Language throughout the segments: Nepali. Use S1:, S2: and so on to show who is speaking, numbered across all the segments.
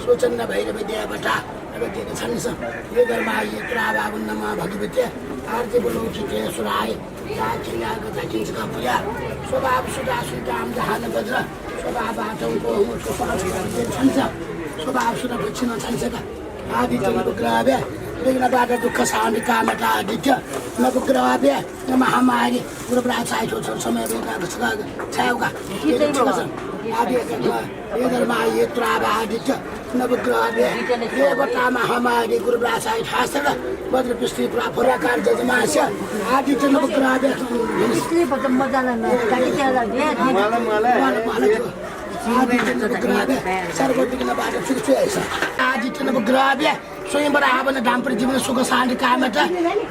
S1: स्वचन्न भैरव देवटा ये धर्मा ये त्रावावन्नमा भगवते आरती बोलोचिते सुराय राचिन्या गताचिन्सका पूजा स्वभाव सुधा सुधाम जहान वज्र स्वभाव आतंको स्वभाव छन्छ स्वभाव सुधा दक्षिण छन्छका आदि नवग्रहव्य विघ्नबाट दुःख शान्ति कामता आदित्य नवग्रहव्य महामारी गुरुप्राचार्य छोड समय विघ्न छाउका आदि ये धर्मा ये त्रावा आदित्य नवग्रहव्य देवता महामारी गुरुप्राचार्य शास्त्र वज्र पृष्ठी पुराकार जजमास्य आदित्य नवग्रहव्य सर्वविघ्नबाट छुट्छु आदित्य नवग्रहव्य स्वयंवर आवन दाम्पत्य जीवन सुख शान्ति कामता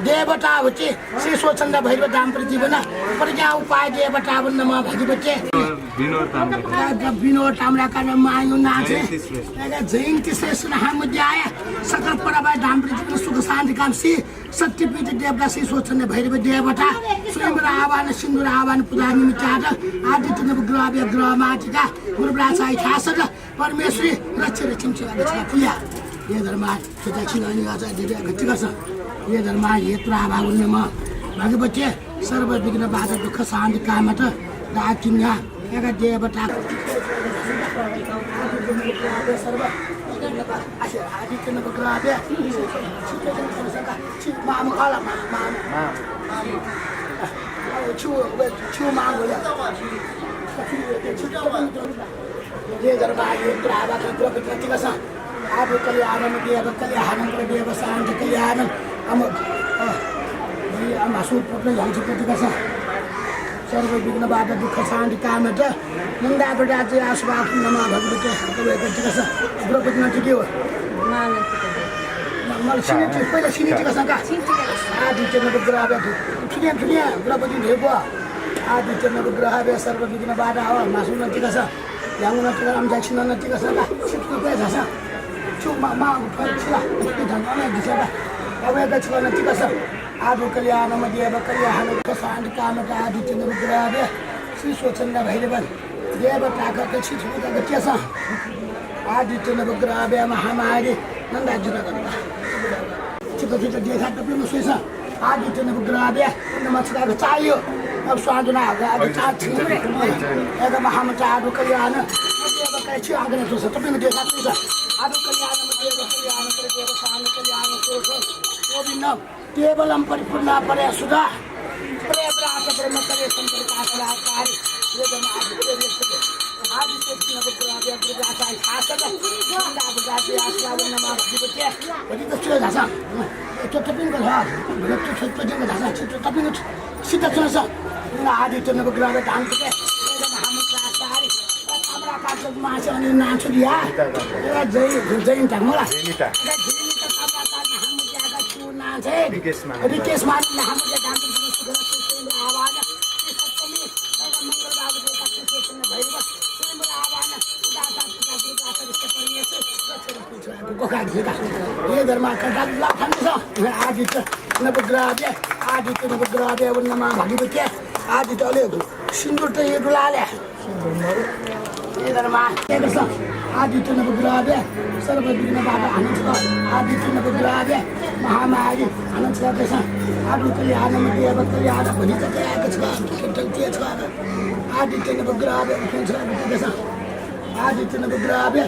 S1: देवता होते श्री स्वचंद भैरव दाम्पत्य जीवन प्रज्ञा उपाय देवता नमः भगवते विनोद ताम्राकार मायु नाचे जयंती श्रेष्ठ नामध्याय सकल परवाय दाम्पत्य जीवन सुख शान्ति काम श्री सत्यपीठ देवता श्री स्वचंद भैरव देवता स्वयंवर आवाहन सिंदूर आवाहन पूजा निमित्त आदित्य नवग्रहव्य ग्रहमातिका गुरुप्राचार्य शास्त्र परमेश्वरी रक्ष पूजा ये धर्मा दक्षिण ये धर्मा ये त्राभावन्यमा भगवते सर्व विघ्न बाधा दुःख शान्ति कामत दाचिन्या एक देवता आदित्य नवग्रहव्य ये धर्मा ये त्राभा आदि कल्याणम देव कल्याणम देव शांति कल्याणम हम असुर पुत्र हंस प्रतिकसा सर्व विघ्न बाधा दुःख शान्ति कामत नंदा बडाचे आसवास नमः भगवते प्रतिकसा द्रौपदी नटी के हो मलाई सिनेटी पहिला सिनेटी कसा का आदित्य नवग्रहव्य ठुलिया द्रौपदी भेबो आदित्य नवग्रहव्य सर्व विघ्न बाधा हो मासु नटी कसा याङु नटी राम दक्षिण नटी कसा सिटको पे झसा आदि कल्याणम देव कल्याण शान्ति कामता आदित्य नवग्रहव्य श्री स्वचंद भैरव देवता आदित्य नवग्रहव्य महामारी नंदार्जुन देखा आदित्य नवग्रहव्य नमस्कार चाहियो अब स्वादना महामचा आदि कल्याण आग्रह देखा आदि कल्याण देव शान्ति कल्याण केवलम परिपूर्ण परे सुधा प्रेमरात ब्रह्म करे संप्रकाशकारी ये आदित्य नवग्रहव्य गुरुप्राचार्य शास्त्र नंदा आश्राव नमः भगवते वदि दक्षिण धासा तो तपिन का भक्त छत्पजन धासा चित्र तपिन सिद्ध चलसा आदित्य नवग्रहव्य दान के महामंत्राचार्य ताम्राकार माछानी नाचुरिया जय जय तमला रिकेश मान हमले दान आवाज सप्तमी मंगल बाबू देवता कृष्ण भैरव स्वयं आवाहन ये धर्मा आदित्य नवग्रहव्य नमः भगवते आदित्य सिंदूर तो ये डुलाले ये धर्मा आदित्य नवग्रहव्य सर्व विघ्न बाधा आदित्य नवग्रहव्य महामारी आनंद आदि कल्याणम देव कल्याण आदित्य नवग्रहव्य आदित्य नवग्रहव्य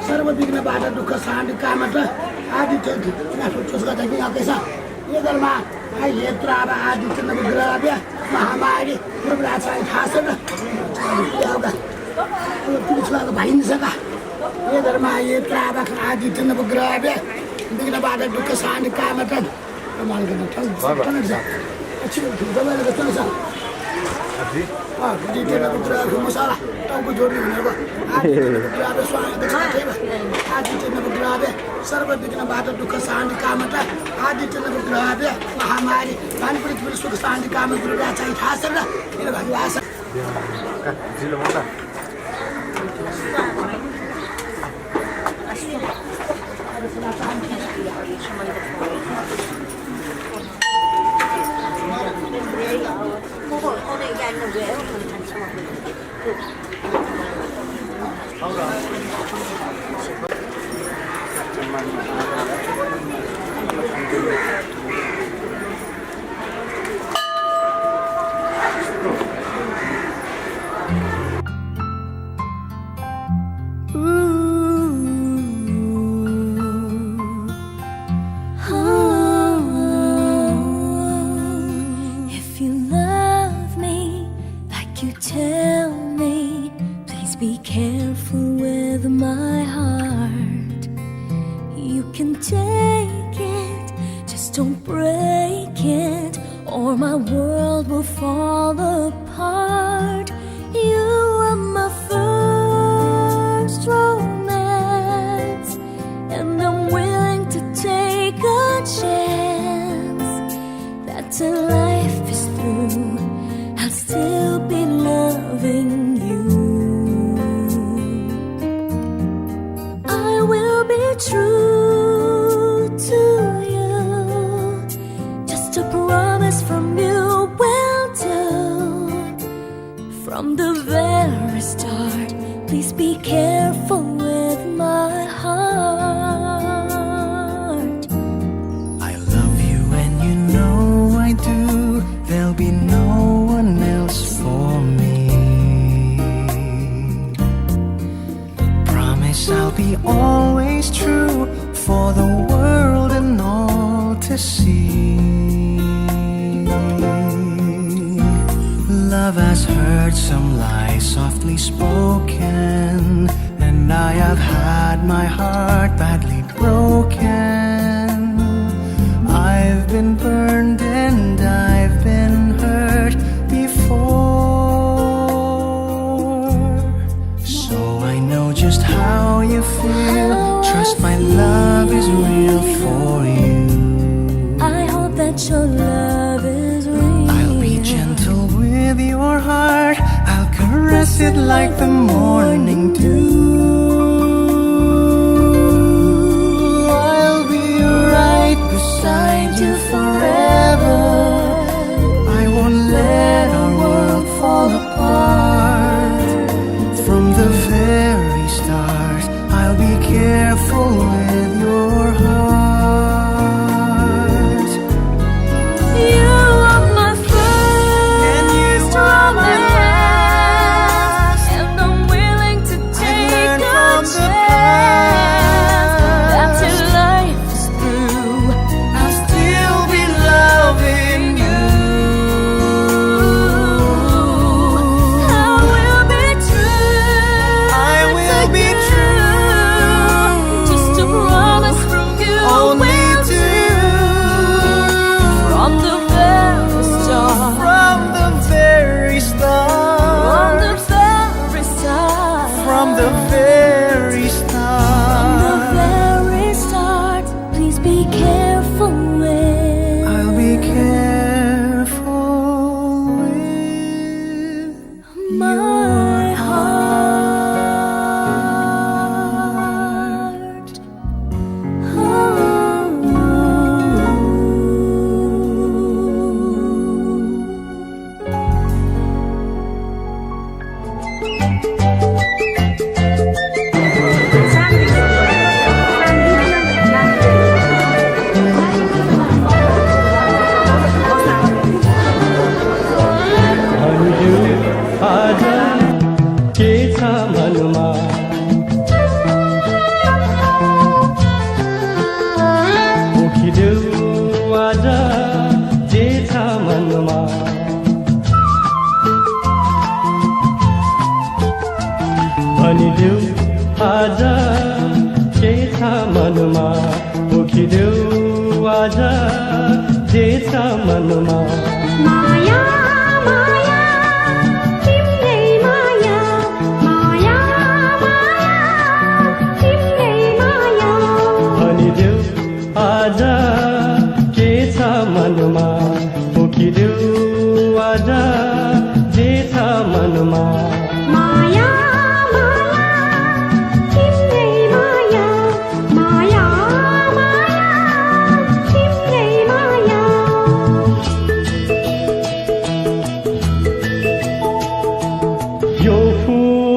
S1: सर्व विघ्न बाधा दुःख शान्ति कामत आदित्य ये धर्मा ये त्रावा आदित्य नवग्रहव्य महामारी गुरुप्राचार्य शास्त्र भाइसका ये धर्मा ये त्रावा आदित्य नवग्रहव्य विघ्न बाधा दुःख शान्ति कामत मसाला टाउको जोड्ने भनेको आदित्य नवग्रहव्य सर्व विघ्न बाधा दुःख शान्ति कामता आदित्य नवग्रहव्य महामारी पानीपुरी सुख शान्ति काम गुरुप्राचार्य शास्त्र
S2: 앉는 거예요? 같이 먹고
S3: If you love me like you tell me, please be careful with my heart. You can take it, just don't break it, or my world will fall apart. You are my first romance, and I'm willing to take a chance that till life is through, I'll still be loving you. I will be true to you, just a promise from you will do. From the very start, please be careful with my heart.
S4: I love you and you know I do. There'll be no one else for me. Promise I'll be always true for the world and all to see. Love has heard some lies softly spoken, and I have had my heart badly broken. I've been burned and I've been hurt before, so I know just how you feel. Trust my love is real for you.
S3: I hope that your love is real.
S4: I'll be gentle with your heart. I'll caress it like the morning dew. I'll be right beside you forever. I won't let our world fall apart. From the very start, I'll be careful with your heart.
S3: You are my
S4: And you
S3: first
S4: are my
S3: romance, and I'm willing to take
S4: learned
S3: a
S4: from the
S3: chance that till
S4: past.
S3: life is through,
S4: I'll still be loving you.
S3: I will be true.
S4: I will be
S3: to
S4: true.
S3: you. Just a promise from you
S4: Only
S3: will
S4: to
S3: do. From the very start,
S4: from the very
S3: from the
S4: start.
S3: very start,
S4: From the very
S3: from the
S4: start.
S3: very start, please be careful with
S4: I'll be careful with
S3: my heart.
S5: भन्छु आज के छ मनमा पोखिदेऊ आज जे छ मनमा भनिदेऊ आज के छ मनमा पोखिदेऊ आज जे छ मनमा
S6: माया माया तिम्रै माया माया माया तिम्रै माया
S5: भनिदेऊ आज के छ मनमा पोखिदेऊ आज जे छ मनमा
S6: माया माया तिम्रै माया माया माया तिम्रै माया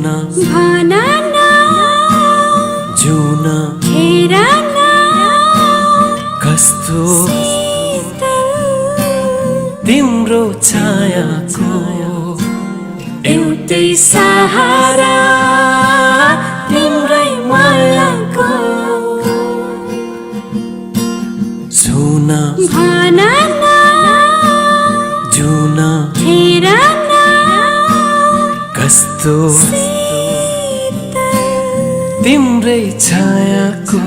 S4: सुना
S6: भन न
S4: जुन
S6: हेर न
S4: कस्तो
S6: शीतल
S4: तिम्रो छायाको
S6: एउटै सहारा तिम्रै मायाको
S4: सुना
S6: भन न
S4: जुन
S6: हेर न
S4: कस्तो
S6: शीतल
S4: तिम्रै छायाको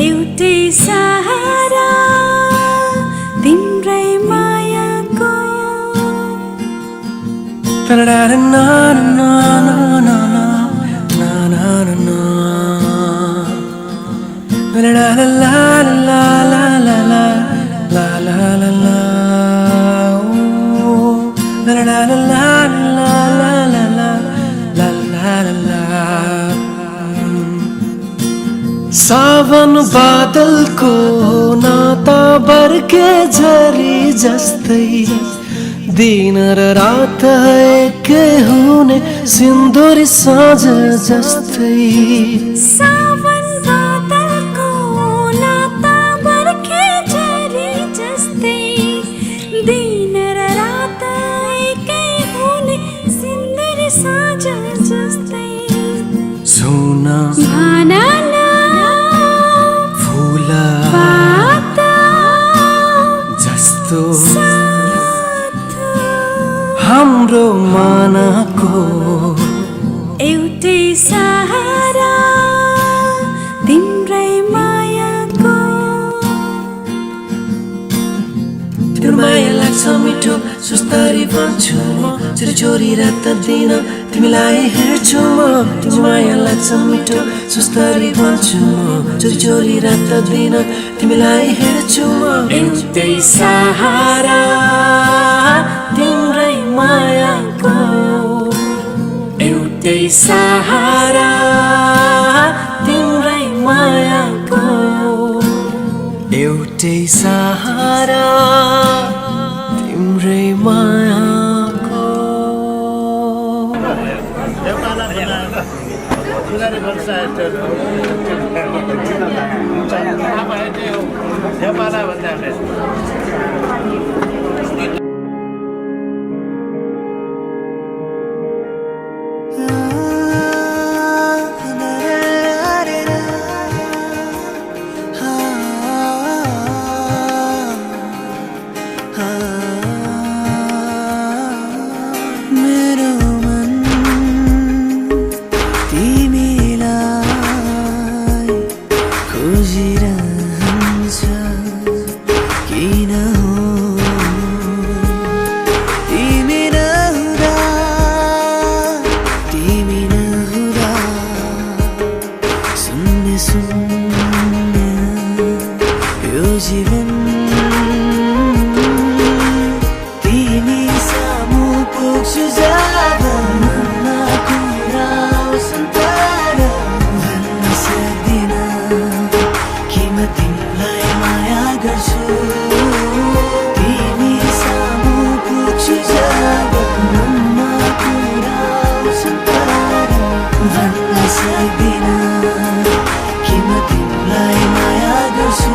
S6: एउटै सहारा तिम्रै मायाको
S4: सावन बादलको नाता बर्के झरी जस्तै दिन र रात एकै हुने सिन्दुरी साँझ जस्तै
S6: सावन बादलको नाता बर्खे झरी जस्तै दिन र रात एकै हुने सिन्दुरी साँझ जस्तै
S4: सुना
S6: भन न
S4: फुल
S6: पात
S4: जस्तो
S6: साथ
S4: हाम्रो मनको
S6: एउटै सहारा तिम्रै मायाको
S4: तिम्रो माया लाग्छ मिठो सुस्तरी भन्छु म छोरी छोरी रात दिन तिमीलाई हेर्छु म तिम्रो माया लाग्छ मिठो सुस्तरी भन्छु म छोरी छोरी रात दिन तिमीलाई हेर्छु म
S6: एउटै सहारा
S4: तिम्रै मायाको
S6: एउटै सहारा
S4: तिम्रै मायाको एउटै सहारा तिम्रै मायाको मेरो मन तिमीलाई खोजिरहन्छ किन हो तिमी नहुँदा शून्य शून्य यो जीवन तिमी सामु पुग्छु जब मनमा कुरा आउँछन् तर भन्न सक्दिन कि म तिमीलाई माया गर्छु तिमी सामु पुग्छु जब मनमा कुरा आउँछन् तर भन्न सक्दिन कि म तिमीलाई माया गर्छु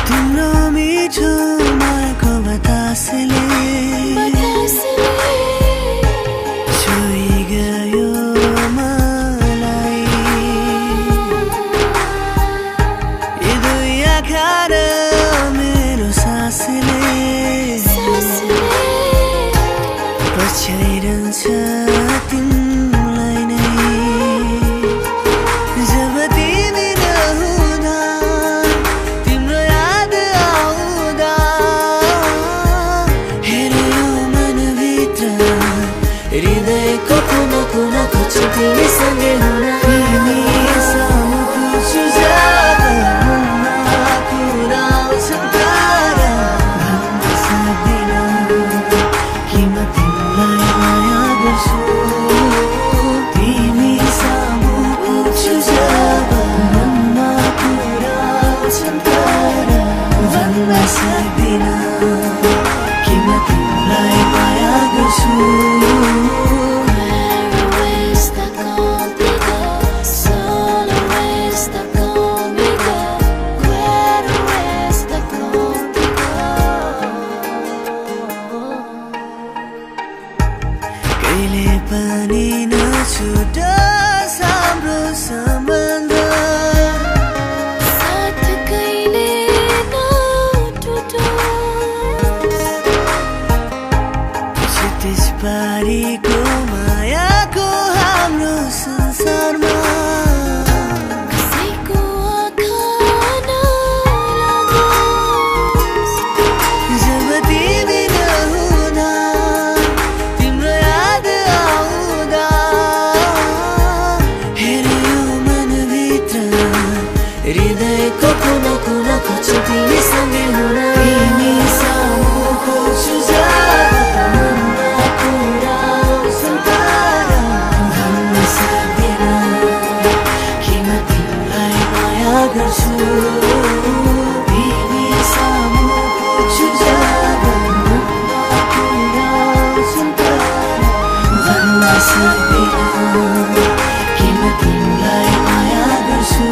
S4: तिम्रो मिठो मायाको बतासले कहिले पनि नछुटोस् हाम्रो सम्बन्ध
S3: साथ कहिले नटुटोस्
S4: क्षितिज पारीको मायाको हाम्रो संसारमा
S3: कसैको आँखा नलागोस्
S4: जब तिमी नहुँदा तिम्रो याद आउँदा हेऱ्यो मनभित्र हृदयको कुना कुना खोज्छु तिमीसँगै हुन तिमी सामु खोज्छु जब मनमा कुरा आउँछन् तर भन्न सक्दिन कि म तिमीलाई माया गर्छु तिमी सामु खोज्छु जब मनमा कुरा आउँछन् तर भन्न सक्दिन कि म तिमीलाई माया गर्छु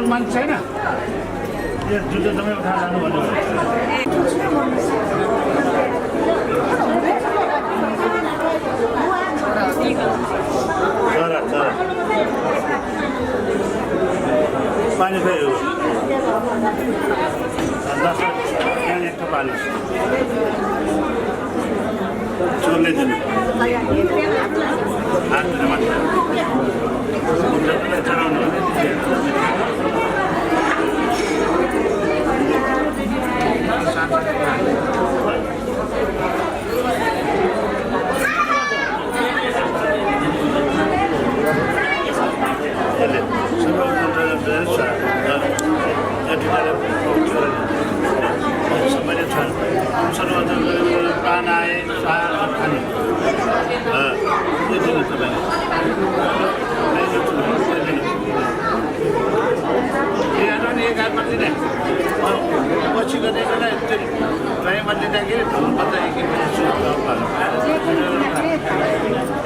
S2: मान्छे छैन यो जुत्ता तपाईँ उठाएर जानु भन्नु चरा चरा पानी फेरि यहाँ एक पानी चोरले दिनु हात मात्र चलाउनु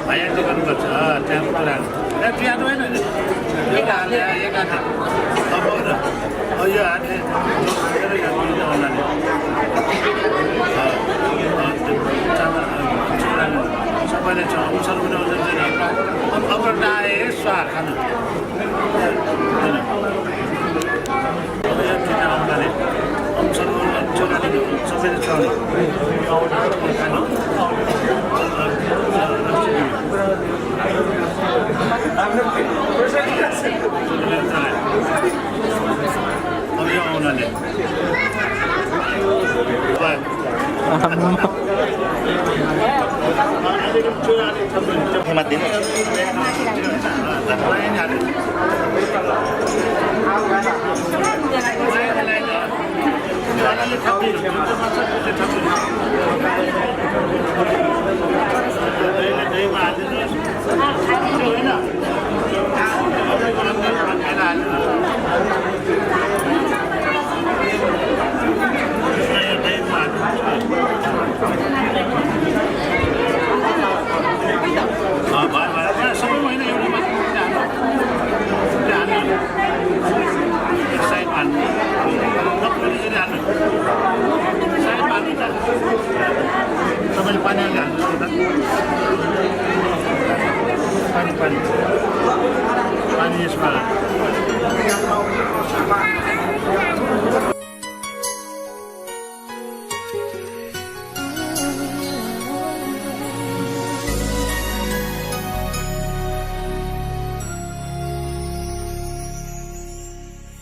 S2: भइहाल्छ गर्नुपर्छ त्यहाँ त्यहाँ होइन एक हाले एक हात अब यो हातले सबैले अवसर बनाउँछ अब डाए स्वार खानु अवसर सबैले चल्ने खानु अब यो आउनाले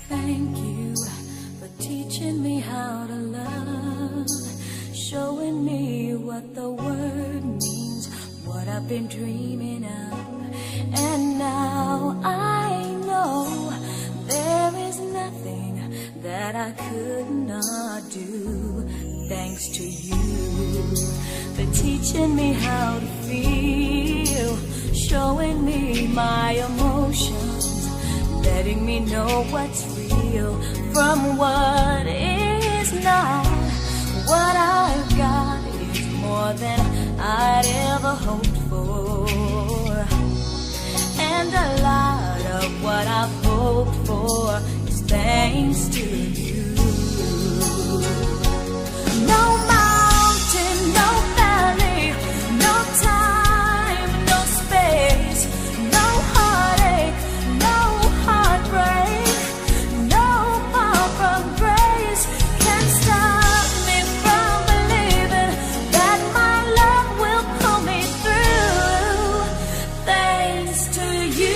S3: Thank you for teaching me how to love, showing me what the word means, what I've been dreaming of. And now I know there is nothing that I could not do. Thanks to you for teaching me how to feel, showing me my emotions, letting me know what's real from what is not. What I've got is more than I'd ever hoped for, and a lot of what I've hoped for is thanks to you. No mountain, no valley, no time, no space, no heartache, no heartbreak, no far from grace can stop me from believing that my love will pull me through. Thanks to you.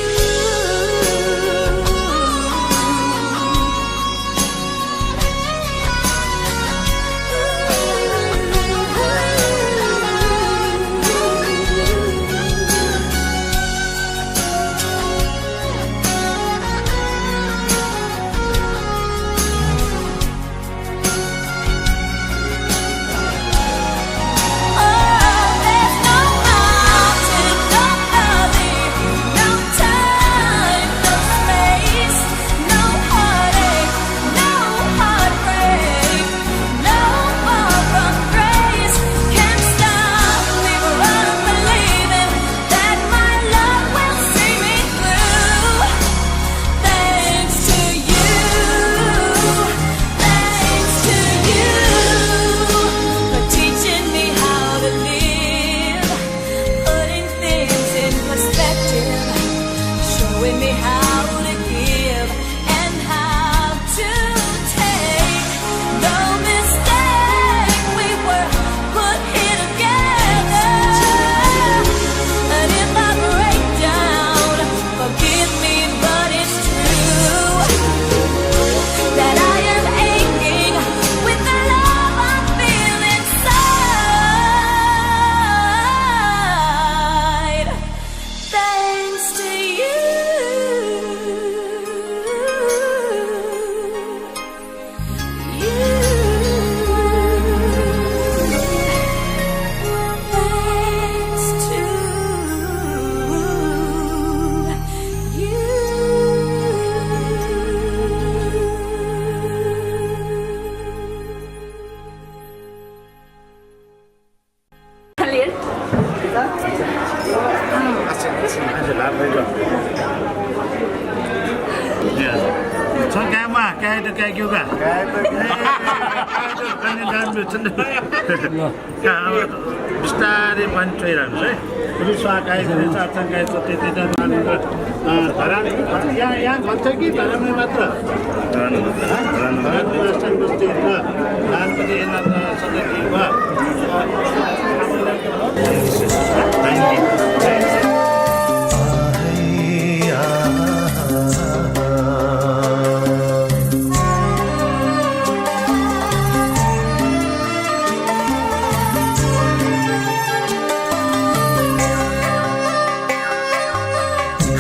S2: बिस्तारै पानी चोइरहन्छ है रुसुवा गाई चारचार गाई छ त्यति त धरान यहाँ भन्छ कि धरानमै मात्र धरान बस्तीहरूमा धान पनि यिनीहरू सधैँ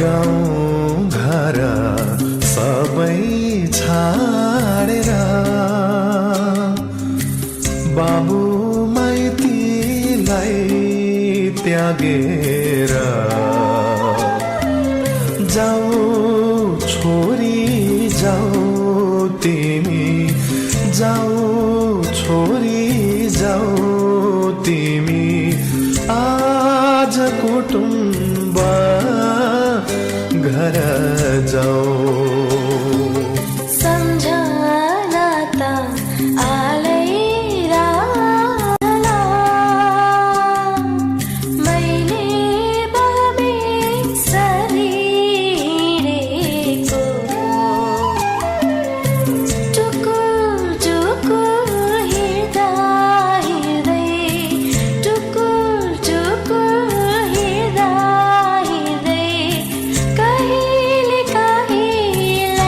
S4: गाउँ घर सबै छाडेर बाबु माइतीलाई त्यागेर जाऊ छोरी जाऊ तिमी जाऊ छोरी जाऊ तिमी आज कुटुम्ब घर जाऊ
S3: सम्झना त आलैरा मैले बाबे शरीरेको टुकुर टुकुर हिँड्दा हिँड्दै टुकुर टुकुर हिँड्दा हिँड्दै कहिले कहिले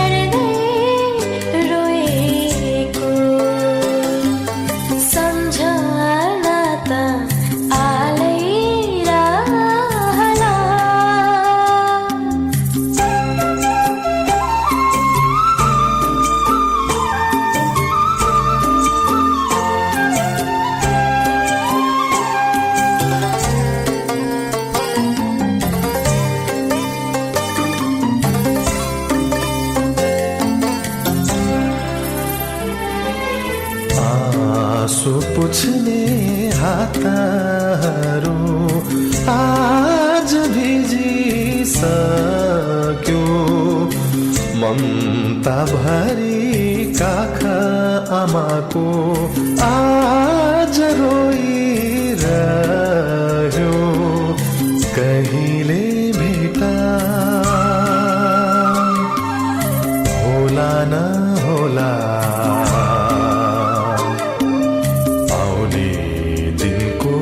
S4: आँसु पुछ्ने हातहरू आज भिजिसक्यो ममता भरी काखा आमाको आज रोइरह्यो कहिले भेटा होला न होला आउने दिनको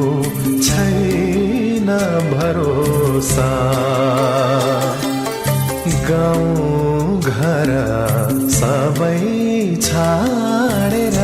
S4: छैन भरोसा गाउँ घर सबै छाडेर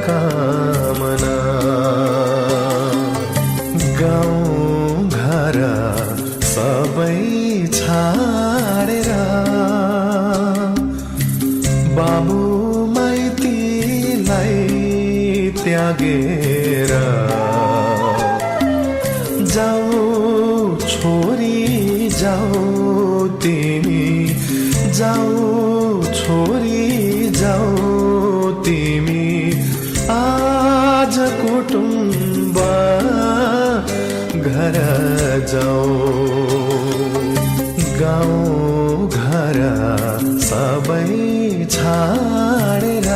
S4: कामना गाउँ घर सबै छाडेर बाबु माइतीलाई त्यागेर जाऊ छोरी जाऊ तिमी जाऊ छोरी जाऊ तिमी आज कुटुम्ब घर जाऊ गाउँ घर सबै छाडेर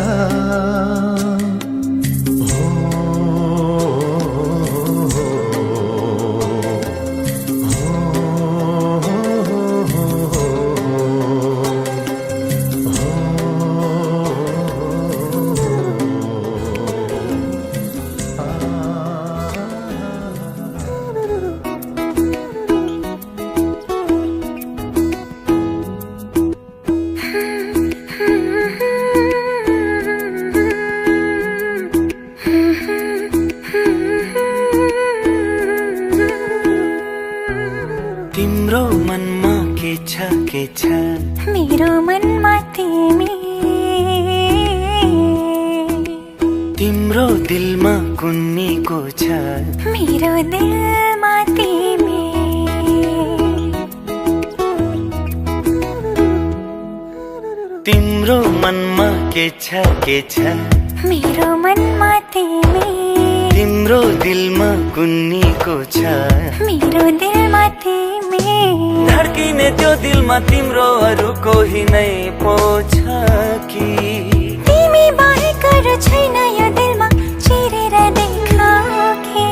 S6: तिम्रो मनमा के छ
S3: मेरो मनमा तिमी
S6: तिम्रो दिलमा कुन्नीको छ
S3: मेरो दिलमा तिमी
S6: तिम्रो मनमा के छ
S3: मेरो मनमा तिमी
S6: तिम्रो दिलमा कुन्नीको छ
S3: मेरो दिलमा तिमी
S6: धड्किने त्यो दिलमा तिम्रो अरू कोही नै पो छ कि
S3: तिमी बाहेक अरू छैन यो दिलमा चिरेर देखाऊ कि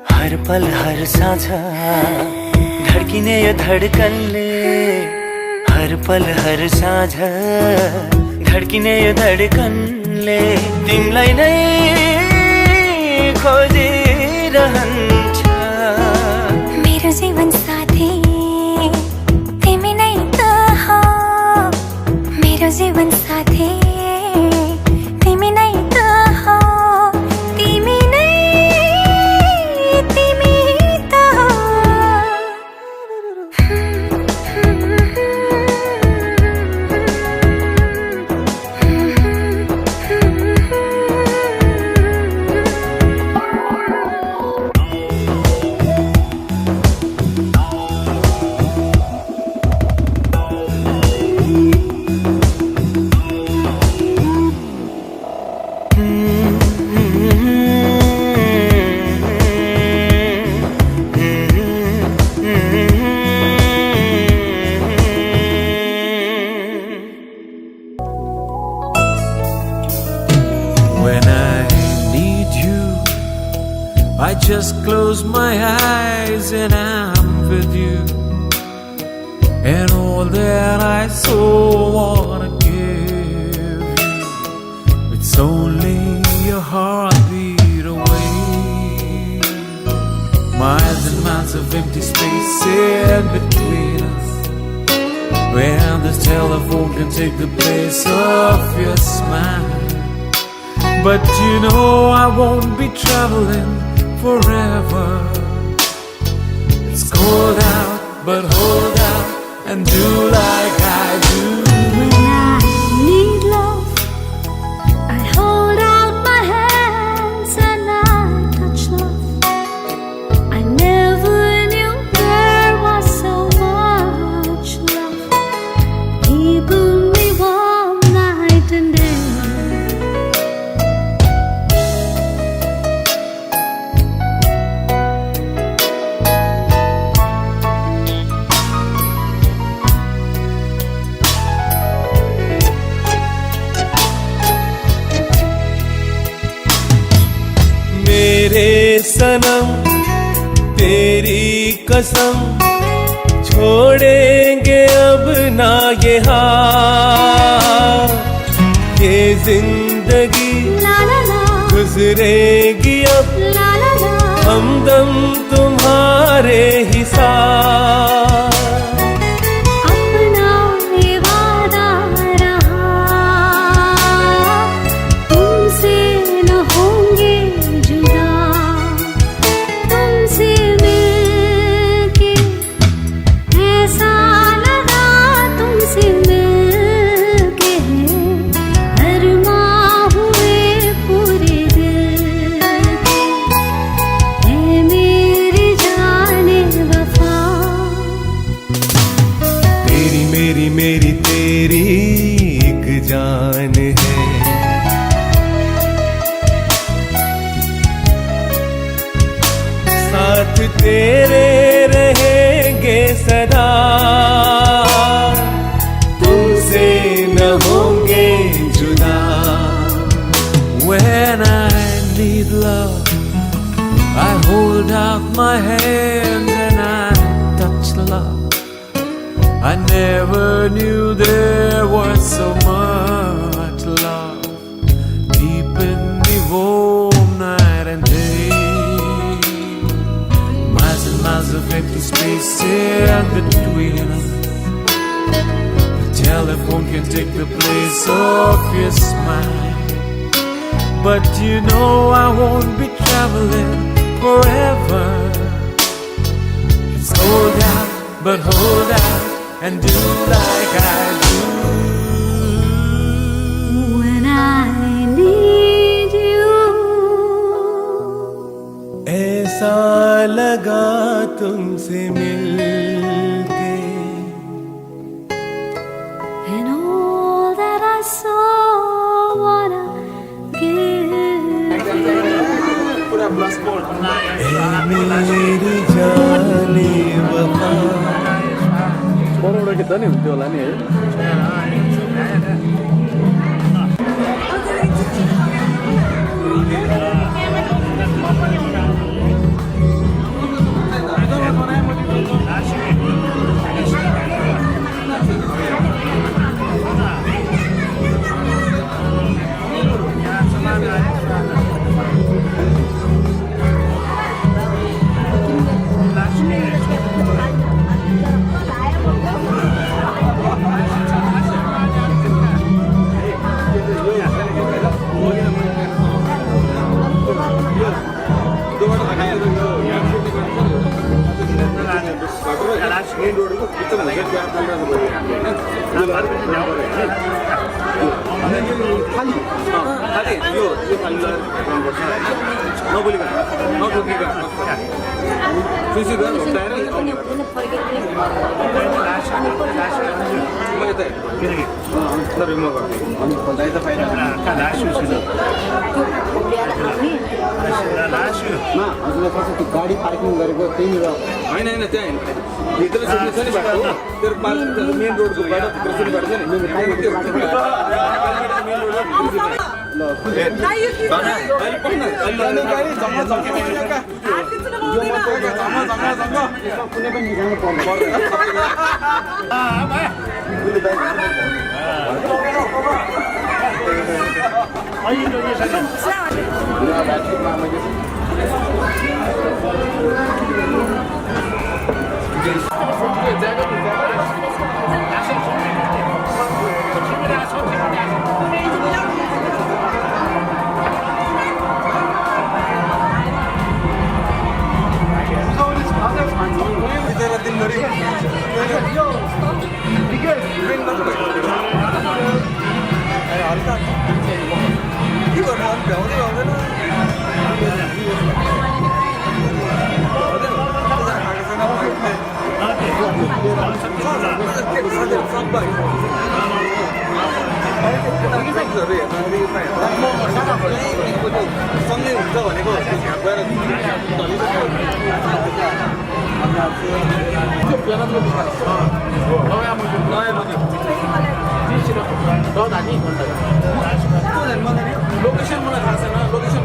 S6: हर पल हर साँझ धड्किने यो धड्कनले हर पल हर साँझ धड्किने यो धड्कनले तिमीलाई नै खोजिरहन्छ
S3: मेरो जीवन साथी तिमी नै त हो मेरो जीवन साथी तिमी नै त हो तिमी नै तिमी त हो
S7: just close my eyes and I'm with you. And all that I so wanna give you, it's only a heartbeat away. Miles and miles of empty space in between us, where this telephone can take the place of your smile. But you know I won't be traveling forever. It's cold out, but hold out and do like I do.
S3: When I need love, I hold out my hands and I touch love. I never knew there was so much love, keeping me warm night and day.
S7: मेरे सनम तेरी कसम, छोड़ेंगे अब ना ये हाल। ये जिंदगी
S3: La la la,
S7: गुजरेगी अब
S3: la la la.
S7: हमदम तुम्हारे ही साथ।
S3: अपना ये वादा रहा, तुमसे न होंगे जुदा, तुमसे मिलके ऐसा लगा, तुमसे मिलके अरमा हुए पूरे दिल के। ऐ मेरी जाने वफा,
S7: तेरी मेरी मेरी तेरी एक जान है। साथ तेरे रहेंगे सदा, तुमसे न होंगे जुदा। When I need love, I hold out my hand and I touch love. I never knew there was so much love, keeping me warm night and day. Miles and miles of empty space in between us. The telephone can take the place of your smile. But you know I won't be traveling forever. It's cold out, but hold out and do like I do.
S3: when I need you.
S7: ऐसा लगा तुमसे मिलके,
S3: And all that I so wanna give.
S7: मेरी जाने वफा।
S2: बरोडा गीत नि हुन्थ्यो होला नि है।
S1: गाडी पार्किङ गरेको त्यहीँनिर
S8: होइन होइन त्यहाँ भित्र सुन्ने छ नि बाटो त्यो मेन रोडको बाटो भित्र सुन्ने बाटो छ नि कुनै पनि निकाल्नु पर्दैन सँगै हुन्छ भनेको त्यहाँ गएर लोकेसन मलाई थाहा छैन लोकेसन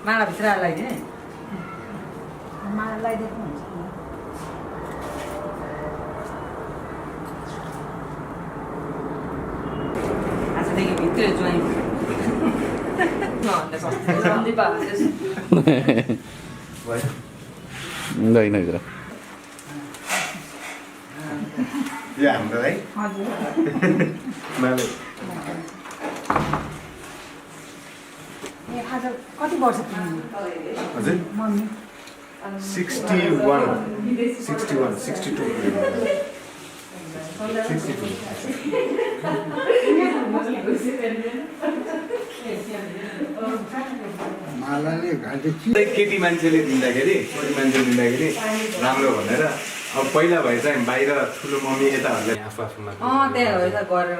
S9: माला भित्र लगाइदिने माला लगाइदिएको हुन्छ आजदेखि भित्र ज्वाइन
S8: हुँदैन भित्र यो हाम्रो है
S9: आज कति वर्ष पुग्नु
S8: हजुर
S9: मम्मी
S8: 61 62 केटी मान्छेले दिँदाखेरि छोरी मान्छे दिँदाखेरि राम्रो भनेर अब पहिला भए चाहिँ बाहिर ठुलो मम्मी यताहरूले आफू आफूमा
S9: त्यही हो यता गरेर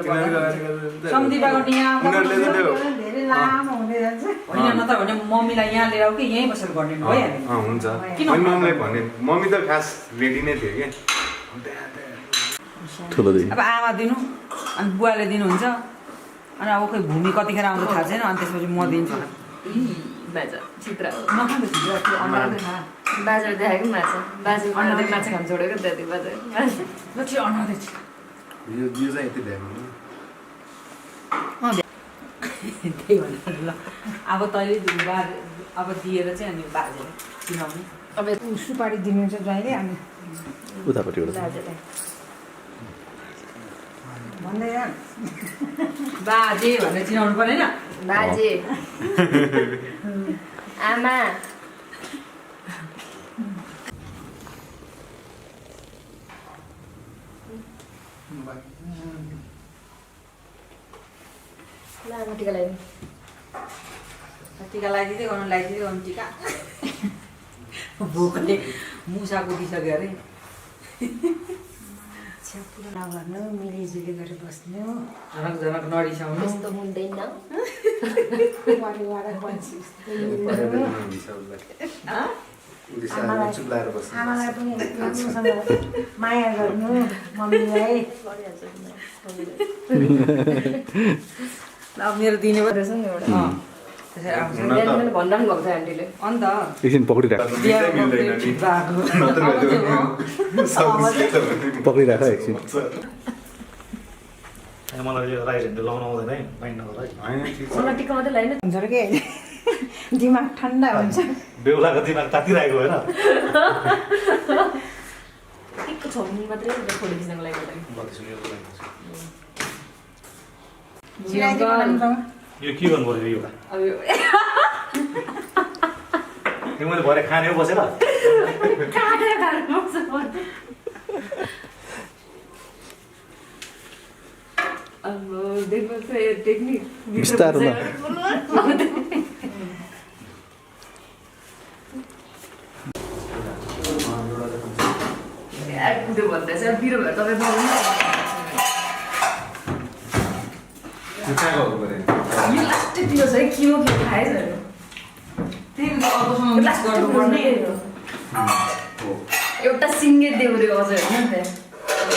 S9: सम्धिपाको
S8: उनीहरूले त त्यो
S9: धेरै लामो हुँदै जान्छ होइन नत्र भने मम्मीलाई यहाँ लिएर कि यहीँ बसेर गर्ने भइहाल्यो
S8: हुन्छ अनि मम्मीलाई भने मम्मी त खास रेडी नै थियो कि ठुलो
S9: अब आमा दिनु अनि बुवाले दिनुहुन्छ अनि अब खोइ भूमि कतिखेर आउँछ थाहा छैन अनि त्यसपछि म दिन्छु
S10: बाजा चित्र
S9: नखानु छिटो
S10: बाजा देखाएको पनि माछा बाजा अन्डा माछा खान छोडेको दादी बाजा
S8: यो चाहिँ यति ध्यान
S9: त्यही भनेर ल अब तैँले अब दिएर चाहिँ अनि बाजेले चिनाउने
S10: अब
S9: सुपारी दिनुहुन्छ ज्वाइँले अनि
S8: उतापट्टिबाट
S9: भन्दै बाजे भनेर चिनाउनु परेन
S10: बाजे आमा लामो टिका लगाइदिनु
S9: टिका लगाइदिँदै गर्नु टिका भोकले मुसाको दिइसक्यो अरे
S10: नगर्नु मिलिजुली गरेर बस्नु
S9: झनक झनक नरिसाउनु
S10: यस्तो हुँदैन
S9: आमालाई पनि राम्रोसँग माया गर्नु मम्मीलाई अब मेरो दिने भयो
S10: रहेछ नि एउटा
S9: त्यसरी आउँछ
S10: भन्दा पनि भएको छ आन्टीले
S9: अन्त
S8: एकछिन पक्रिराख पक्रिराख एकछिन
S2: मलाई यो राइट ह्यान्डल लाउनु आउँदैन है माइन्डमा
S10: मलाई टिका मात्रै लगाइन
S9: हुन्छ र के दिमाग ठन्डा हुन्छ
S2: बेहुलाको दिमाग तातिरहेको होइन
S10: टिकको 6 मिनट मात्रै फोटो खिच्नको लागि
S2: यो के गर्नु पर्यो यो
S10: अब
S2: त्यो मैले भरे खाने हो बसेर
S10: अब देख्नु त यो टेक्निक
S8: बिस्तारो
S10: त्यो भन्दैछ बिरो भएर तपाईँ
S8: कहाँ गएको पऱ्यो
S10: यो लास्टै दियो छ है किमो के खाएछ अरे
S9: त्यही त अबसम्म
S10: लास्टै
S9: गर्नुपर्ने
S10: एउटा सिङ्गे देउरे अझ होइन नि त